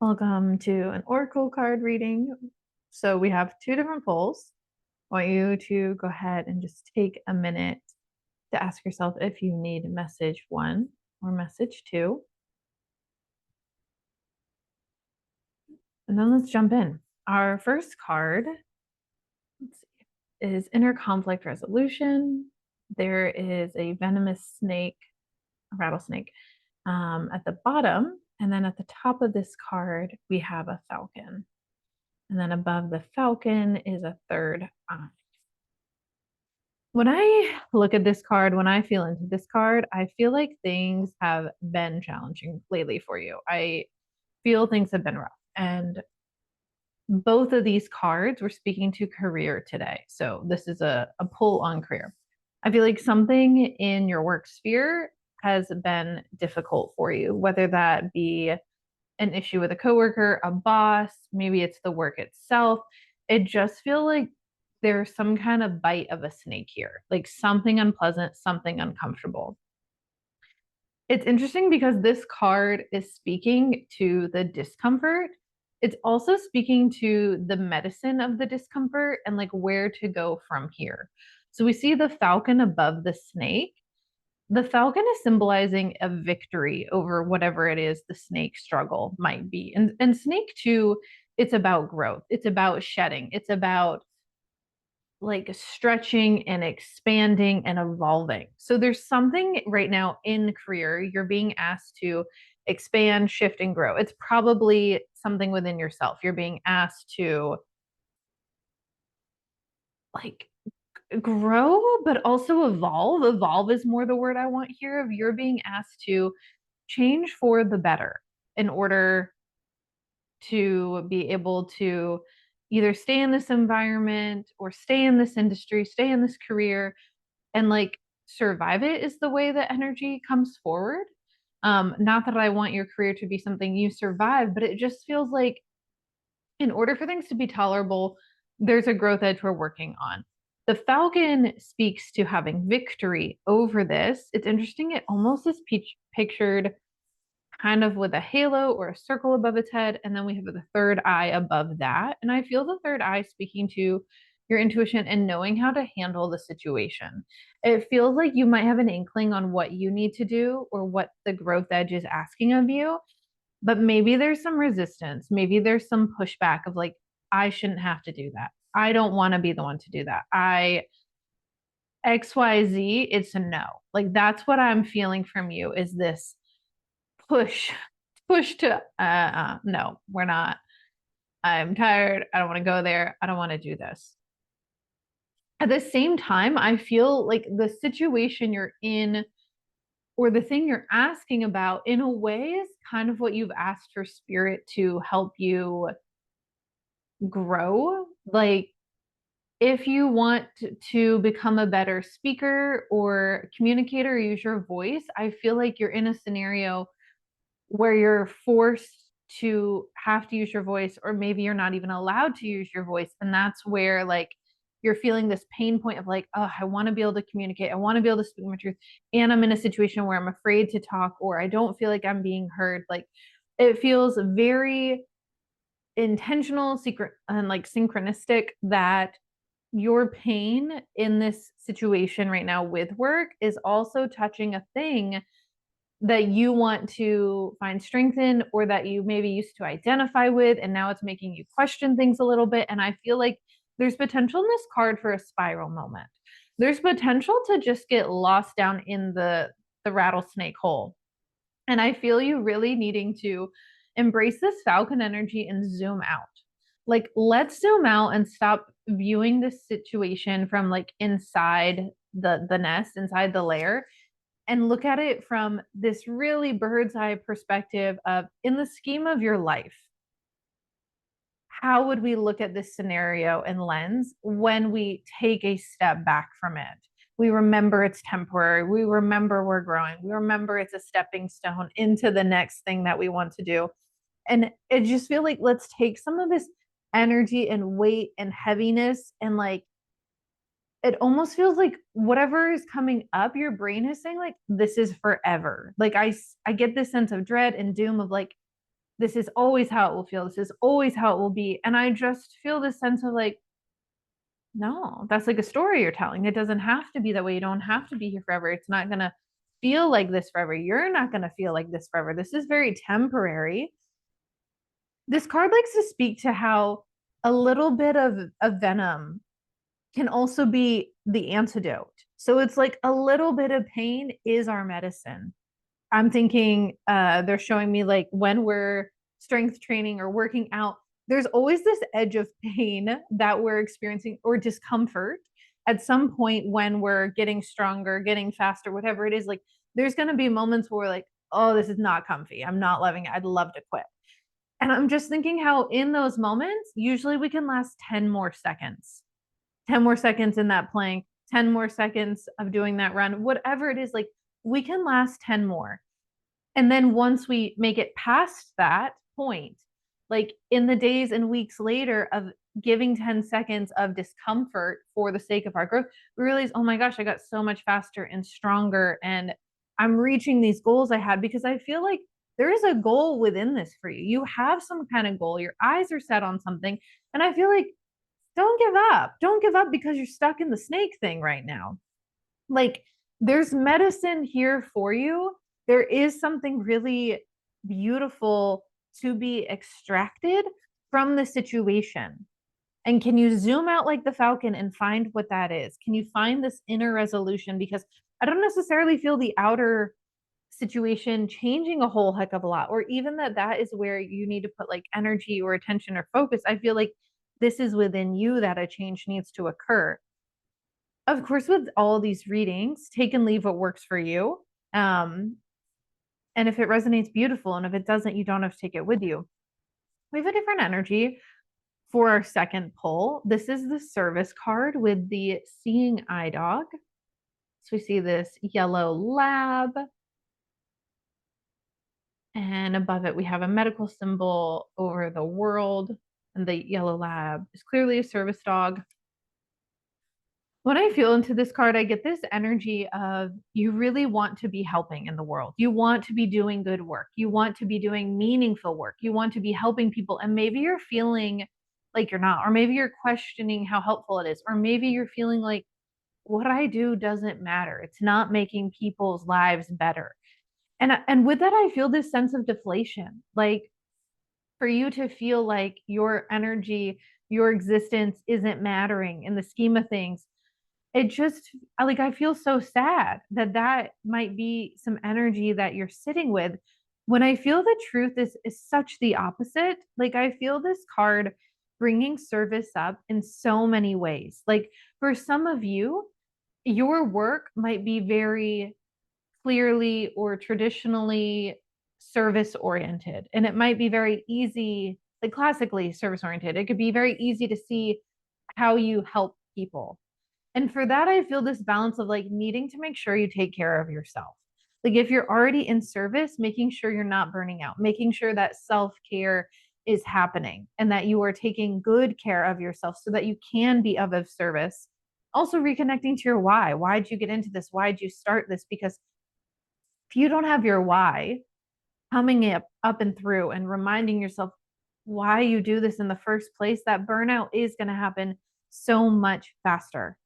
Welcome to an oracle card reading. So we have two different polls. I want you to go ahead and just take a minute to ask yourself if you need message one or message two. And then let's jump in. Our first card, let's see, is inner conflict resolution. There is a venomous snake, a rattlesnake, at the bottom. And then at the top of this card, we have a falcon. And then above the falcon is a third eye. When I look at this card, when I feel into this card, I feel like things have been challenging lately for you. I feel things have been rough. And both of these cards were speaking to career today. So this is a pull on career. I feel like something in your work sphere has been difficult for you, whether that be an issue with a coworker, a boss, maybe it's the work itself. It just feels like there's some kind of bite of a snake here, like something unpleasant, something uncomfortable. It's interesting because this card is speaking to the discomfort. It's also speaking to the medicine of the discomfort and like where to go from here. So we see the falcon above the snake. The falcon is symbolizing a victory over whatever it is the snake struggle might be. And snake too, it's about growth. It's about shedding. It's about like stretching and expanding and evolving. So there's something right now in career you're being asked to expand, shift, and grow. It's probably something within yourself. You're being asked to like grow, but also evolve. Evolve is more the word I want here of you're being asked to change for the better in order to be able to either stay in this environment or stay in this industry, stay in this career, and like survive it is the way that energy comes forward. Not that I want your career to be something you survive, but it just feels like in order for things to be tolerable, there's a growth edge we're working on. The falcon speaks to having victory over this. It's interesting. It almost is pictured kind of with a halo or a circle above its head. And then we have the third eye above that. And I feel the third eye speaking to your intuition and knowing how to handle the situation. It feels like you might have an inkling on what you need to do or what the growth edge is asking of you, but maybe there's some resistance. Maybe there's some pushback of like, I shouldn't have to do that. I don't want to be the one to do that. XYZ, it's a no. Like that's what I'm feeling from you is this push to no, we're not. I'm tired. I don't want to go there. I don't want to do this. At the same time, I feel like the situation you're in or the thing you're asking about in a way is kind of what you've asked for spirit to help you grow. Like if you want to become a better speaker or communicator, use your voice, I feel like you're in a scenario where you're forced to have to use your voice, or maybe you're not even allowed to use your voice. And that's where like you're feeling this pain point of like, oh, I want to be able to communicate. I want to be able to speak my truth. And I'm in a situation where I'm afraid to talk, or I don't feel like I'm being heard. Like it feels very intentional, secret, and like synchronistic that your pain in this situation right now with work is also touching a thing that you want to find strength in or that you maybe used to identify with and now it's making you question things a little bit. And I feel like there's potential in this card for a spiral moment. There's potential to just get lost down in the rattlesnake hole. And I feel you really needing to embrace this falcon energy and zoom out. Like let's zoom out and stop viewing this situation from like inside the nest, inside the layer, and look at it from this really bird's eye perspective of in the scheme of your life, how would we look at this scenario and lens when we take a step back from it? We remember it's temporary. We remember we're growing. We remember it's a stepping stone into the next thing that we want to do. And it just feel like let's take some of this energy and weight and heaviness and like it almost feels like whatever is coming up, your brain is saying like, this is forever. Like I get this sense of dread and doom of like, this is always how it will feel. This is always how it will be. And I just feel this sense of like, no, that's like a story you're telling. It doesn't have to be that way. You don't have to be here forever. It's not going to feel like this forever. You're not going to feel like this forever. This is very temporary. This card likes to speak to how a little bit of venom can also be the antidote. So it's like a little bit of pain is our medicine. I'm thinking they're showing me like when we're strength training or working out, there's always this edge of pain that we're experiencing or discomfort at some point when we're getting stronger, getting faster, whatever it is. Like there's going to be moments where we're like, oh, this is not comfy. I'm not loving it. I'd love to quit. And I'm just thinking how in those moments, usually we can last 10 more seconds, 10 more seconds in that plank, 10 more seconds of doing that run, whatever it is, like we can last 10 more. And then once we make it past that point, like in the days and weeks later of giving 10 seconds of discomfort for the sake of our growth, we realize, oh my gosh, I got so much faster and stronger. And I'm reaching these goals I had because I feel like there is a goal within this for you. You have some kind of goal, your eyes are set on something. And I feel like don't give up. Don't give up because you're stuck in the snake thing right now. Like there's medicine here for you. There is something really beautiful to be extracted from the situation. And can you zoom out like the falcon and find what that is? Can you find this inner resolution? Because I don't necessarily feel the outer situation changing a whole heck of a lot, or even that is where you need to put like energy or attention or focus. I feel like this is within you that a change needs to occur. Of course, with all these readings, take and leave what works for you. Um, and if it resonates, beautiful. And if it doesn't, you don't have to take it with you. We have a different energy for our second pull. This is the service card with the seeing eye dog. So we see this yellow lab. And above it, we have a medical symbol over the world. And the yellow lab is clearly a service dog. When I feel into this card, I get this energy of you really want to be helping in the world. You want to be doing good work. You want to be doing meaningful work. You want to be helping people. And maybe you're feeling like you're not, or maybe you're questioning how helpful it is, or maybe you're feeling like what I do doesn't matter. It's not making people's lives better. And with that, I feel this sense of deflation. Like for you to feel like your energy, your existence isn't mattering in the scheme of things, it just like I feel so sad that might be some energy that you're sitting with when I feel the truth is such the opposite. Like I feel this card bringing service up in so many ways. Like for some of you, your work might be very clearly or traditionally service oriented, and it might be very easy, like classically service oriented. It could be very easy to see how you help people, and for that, I feel this balance of like needing to make sure you take care of yourself. Like if you're already in service, making sure you're not burning out, making sure that self care is happening and that you are taking good care of yourself so that you can be of service. Also, reconnecting to your why. Why'd you get into this? Why'd you start this? Because if you don't have your why coming up and through and reminding yourself why you do this in the first place, that burnout is going to happen so much faster.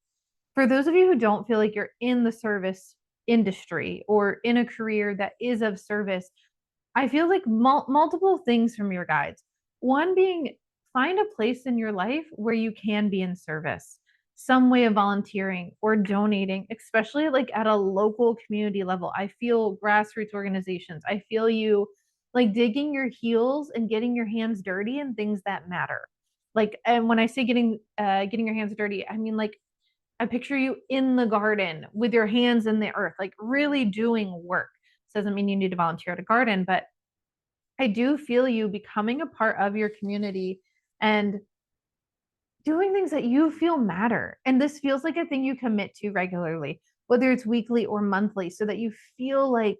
For those of you who don't feel like you're in the service industry or in a career that is of service, I feel like multiple things from your guides. One being find a place in your life where you can be in service, some way of volunteering or donating, especially like at a local community level. I feel grassroots organizations. I feel you like digging your heels and getting your hands dirty in things that matter. Like, and when I say getting your hands dirty, I mean like I picture you in the garden with your hands in the earth, like really doing work. This doesn't mean you need to volunteer at a garden, but I do feel you becoming a part of your community and doing things that you feel matter. And this feels like a thing you commit to regularly, whether it's weekly or monthly, so that you feel like,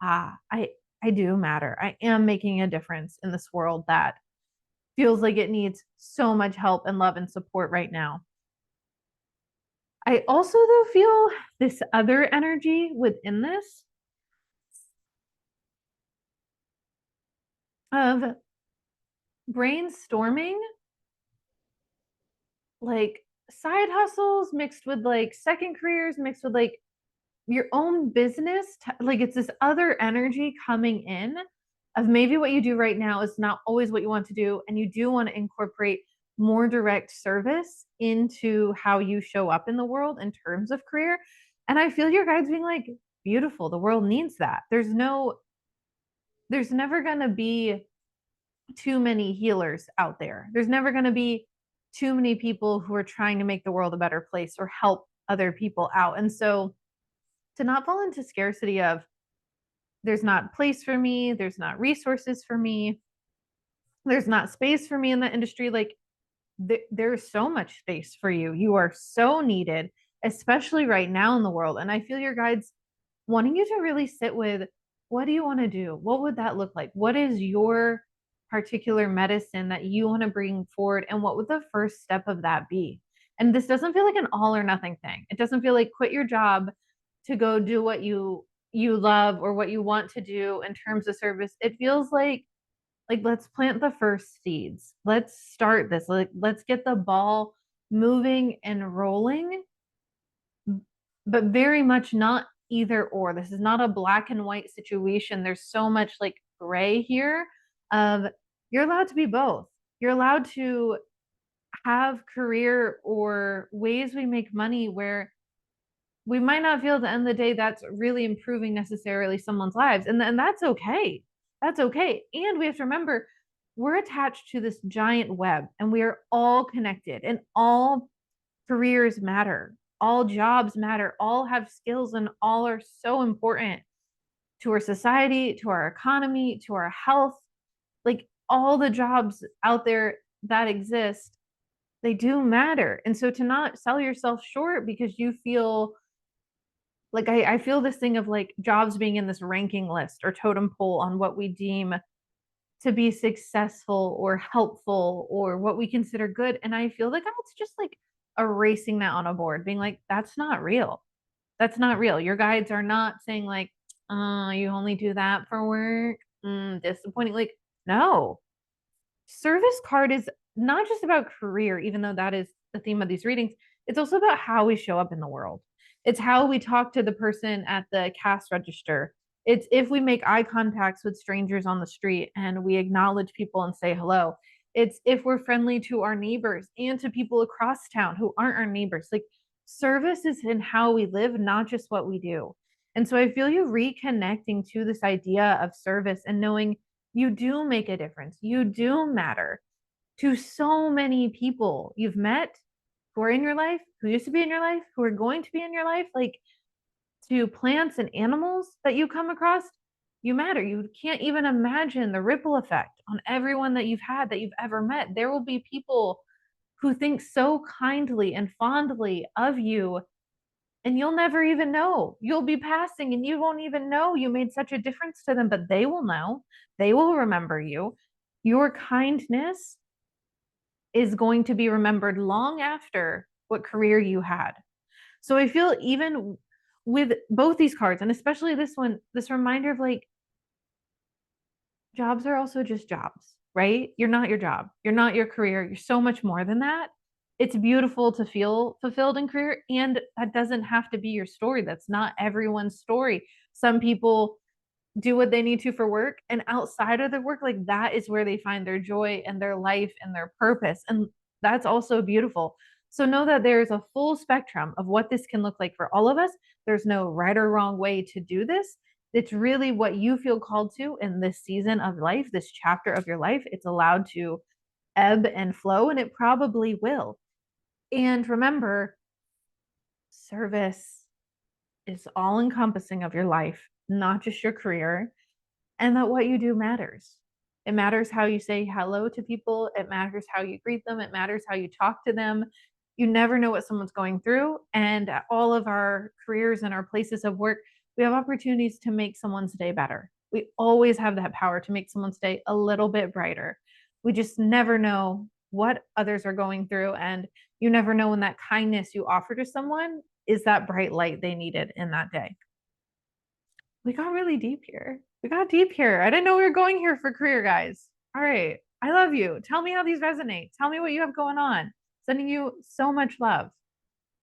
I do matter. I am making a difference in this world that feels like it needs so much help and love and support right now. I also though feel this other energy within this of brainstorming like side hustles mixed with like second careers mixed with like your own business. Like it's this other energy coming in of maybe what you do right now is not always what you want to do, and you do want to incorporate more direct service into how you show up in the world in terms of career. And I feel your guides being like, beautiful, the world needs that. There's never going to be too many healers out there. There's never going to be too many people who are trying to make the world a better place or help other people out. And so to not fall into scarcity of there's not place for me, there's not resources for me, there's not space for me in the industry, like there's so much space for you. You are so needed, especially right now in the world. And I feel your guides wanting you to really sit with, what do you want to do? What would that look like? What is your particular medicine that you want to bring forward? And what would the first step of that be? And this doesn't feel like an all or nothing thing. It doesn't feel like quit your job to go do what you love or what you want to do in terms of service. It feels like let's plant the first seeds. Let's start this. Like let's get the ball moving and rolling, but very much not either or. This is not a black and white situation. There's so much like gray here of you're allowed to be both. You're allowed to have career or ways we make money where we might not feel at the end of the day that's really improving necessarily someone's lives. And that's okay. That's okay. And we have to remember we're attached to this giant web and we are all connected and all careers matter. All jobs matter. All have skills and all are so important to our society, to our economy, to our health. Like all the jobs out there that exist, they do matter. And so to not sell yourself short because you feel like I feel this thing of like jobs being in this ranking list or totem pole on what we deem to be successful or helpful or what we consider good. And I feel like it's just like erasing that on a board, being like, that's not real. That's not real. Your guides are not saying like, you only do that for work. Disappointing. Like, no. Service card is not just about career, even though that is the theme of these readings. It's also about how we show up in the world. It's how we talk to the person at the cash register. It's if we make eye contacts with strangers on the street and we acknowledge people and say hello. It's if we're friendly to our neighbors and to people across town who aren't our neighbors. Like service is in how we live, not just what we do. And so I feel you reconnecting to this idea of service and knowing you do make a difference. You do matter to so many people you've met who are in your life, who used to be in your life, who are going to be in your life, like to plants and animals that you come across. You matter. You can't even imagine the ripple effect on everyone that you've had, that you've ever met. There will be people who think so kindly and fondly of you, and you'll never even know. You'll be passing and you won't even know you made such a difference to them, but they will know. They will remember you. Your kindness is going to be remembered long after what career you had. So I feel even with both these cards, and especially this one, this reminder of like, jobs are also just jobs, right? You're not your job. You're not your career. You're so much more than that. It's beautiful to feel fulfilled in career, and that doesn't have to be your story. That's not everyone's story. Some people do what they need to for work, and outside of their work, like that is where they find their joy and their life and their purpose. And that's also beautiful. So know that there's a full spectrum of what this can look like for all of us. There's no right or wrong way to do this. It's really what you feel called to in this season of life, this chapter of your life. It's allowed to ebb and flow, and it probably will. And remember, service is all encompassing of your life, not just your career, and that what you do matters. It matters how you say hello to people, it matters how you greet them, it matters how you talk to them. You never know what someone's going through. And at all of our careers and our places of work, we have opportunities to make someone's day better. We always have that power to make someone's day a little bit brighter. We just never know what others are going through. And you never know when that kindness you offer to someone is that bright light they needed in that day. We got really deep here. We got deep here. I didn't know we were going here for career, guys. All right. I love you. Tell me how these resonate. Tell me what you have going on. Sending you so much love.